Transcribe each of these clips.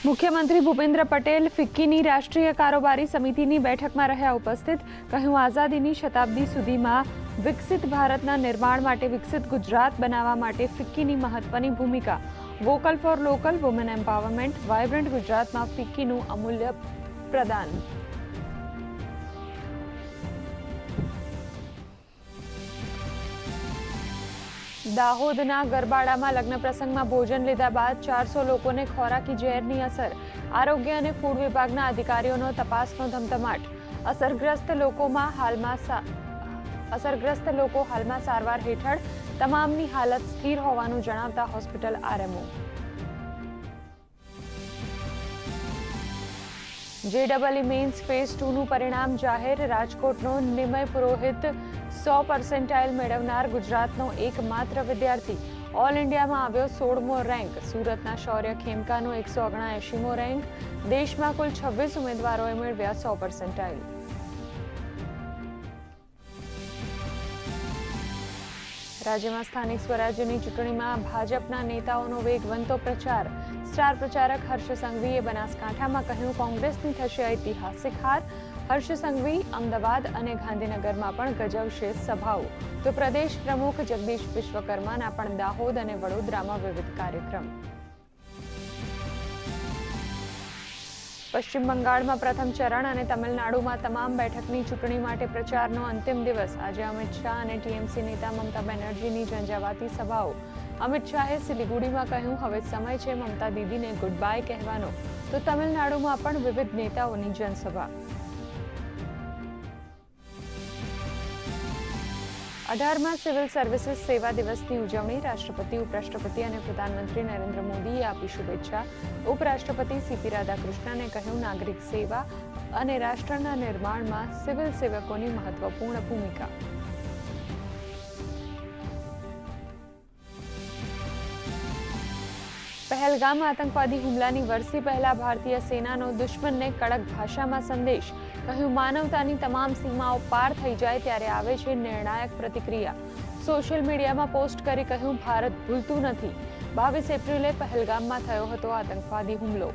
મુખ્યમંત્રી ભૂપેન્દ્ર પટેલ ફિક્કીની રાષ્ટ્રીય કારોબારી સમિતિની બેઠકમાં રહ્યા ઉપસ્થિત. કહ્યું, આઝાદીની શતાબ્દી સુધીમાં વિકસિત ભારતના નિર્માણ માટે વિકસિત ગુજરાત બનાવવા માટે ફિક્કીની મહત્વની ભૂમિકા. Vocal for local, women empowerment, vibrant ગુજરાતમાં ફિક્કીનું અમૂલ્ય પ્રદાન. દાહોદના ગરબાડામાં લગ્ન પ્રસંગમાં ભોજન લીધા બાદ 400 લોકોને ખોરાકી ઝેરની અસર. આરોગ્ય અને ફૂડ વિભાગના અધિકારીઓનો તપાસનો ધમધમાટ. અસરગ્રસ્ત લોકો હાલમાં સારવાર હેઠળ. તમામની હાલત સ્થિર હોવાનું જણાવતા hospital RMO. JEE mains phase 2નું પરિણામ જાહેર. રાજકોટનો નિમય પુરોહિત 100% મેળવનાર ગુજરાતનો એકમાત્ર વિદ્યાર્થી. ઓલ ઇન્ડિયામાં આવ્યો 16મો રેન્ક. સુરતના શૌર્ય ખેમકાનો 179મો રેન્ક. દેશમાં કુલ 26 ઉમેદવારોએ મેળવ્યા 100%. રાજ્યમાં સ્થાનિક સ્વરાજ્યની ચૂંટણીમાં ભાજપના નેતાઓનો વેગવંતો પ્રચાર. સ્ટાર પ્રચારક હર્ષ સંઘવીએ બનાસકાંઠામાં કહ્યું, કોંગ્રેસની થશે ઐતિહાસિક હાર. હર્ષ સંઘવી અમદાવાદ અને ગાંધીનગરમાં પણ ગજવશે સભાઓ. તો પ્રદેશ પ્રમુખ જગદીશ વિશ્વકર્માના પણ દાહોદ અને વડોદરામાં વિવિધ કાર્યક્રમ. પશ્ચિમ બંગાળમાં પ્રથમ ચરણ અને તમિલનાડુમાં તમામ બેઠકની ચૂંટણી માટે પ્રચારનો અંતિમ દિવસ. આજે અમિત શાહ અને ટીએમસી નેતા મમતા બેનર્જીની ઝંઝાવાતી સભાઓ. અમિત શાહે સિલિગુડીમાં કહ્યું, હવે સમય છે મમતા દીદીને ગુડ બાય કહેવાનો. તો તમિલનાડુમાં પણ વિવિધ નેતાઓની જનસભા. 18મા સિવિલ સર્વિસીસ સેવા દિવસની ઉજવણી. રાષ્ટ્રપતિ, ઉપરાષ્ટ્રપતિ અને પ્રધાનમંત્રી નરેન્દ્ર મોદીએ આપી શુભેચ્છા. ઉપરાષ્ટ્રપતિ સીપી રાધાકૃષ્ણને કહ્યું, નાગરિક સેવા અને રાષ્ટ્રના નિર્માણમાં સિવિલ સેવકોની મહત્વપૂર્ણ ભૂમિકા. પહેલગામ આતંકવાદી હુમલાની વરસી પહેલા ભારતીય સેનાનો દુશ્મનને કડક ભાષામાં સંદેશ. કહ્યું, માનવતાની તમામ સીમાઓ પાર થઈ જાય ત્યારે આવે છે નિર્ણાયક પ્રતિક્રિયા. સોશિયલ મીડિયામાં પોસ્ટ કરી કહ્યું, ભારત ભૂલતું નથી. 22 એપ્રિલે પહેલગામમાં થયો હતો આતંકવાદી હુમલો.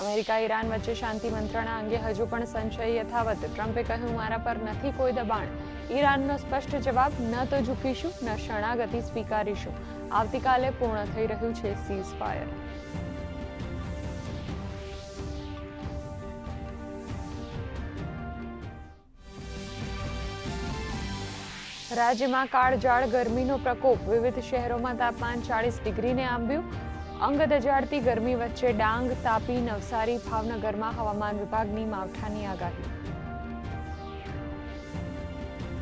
અમેરિકા ઈરાન વચ્ચે શાંતિ મંત્રણા અંગે હજુ પણ સંશય યથાવત. ટ્રમ્પે કહ્યું, મારા પર નથી કોઈ દબાણ. ઈરાનનો સ્પષ્ટ જવાબ, ન તો ઝૂકીશું ન શરણાગતિ સ્વીકારીશું. આવતીકાલે પૂર્ણ થઈ રહ્યું છે સીઝ ફાયર. રાજ્યમાં કાળઝાળ ગરમીનો પ્રકોપ. વિવિધ શહેરોમાં તાપમાન 40 ડિગ્રીને આંબ્યું. અંગ દજાડતી ગરમી વચ્ચે ડાંગ, તાપી, નવસારી, ભાવનગરમાં હવામાન વિભાગની માવઠાની આગાહી.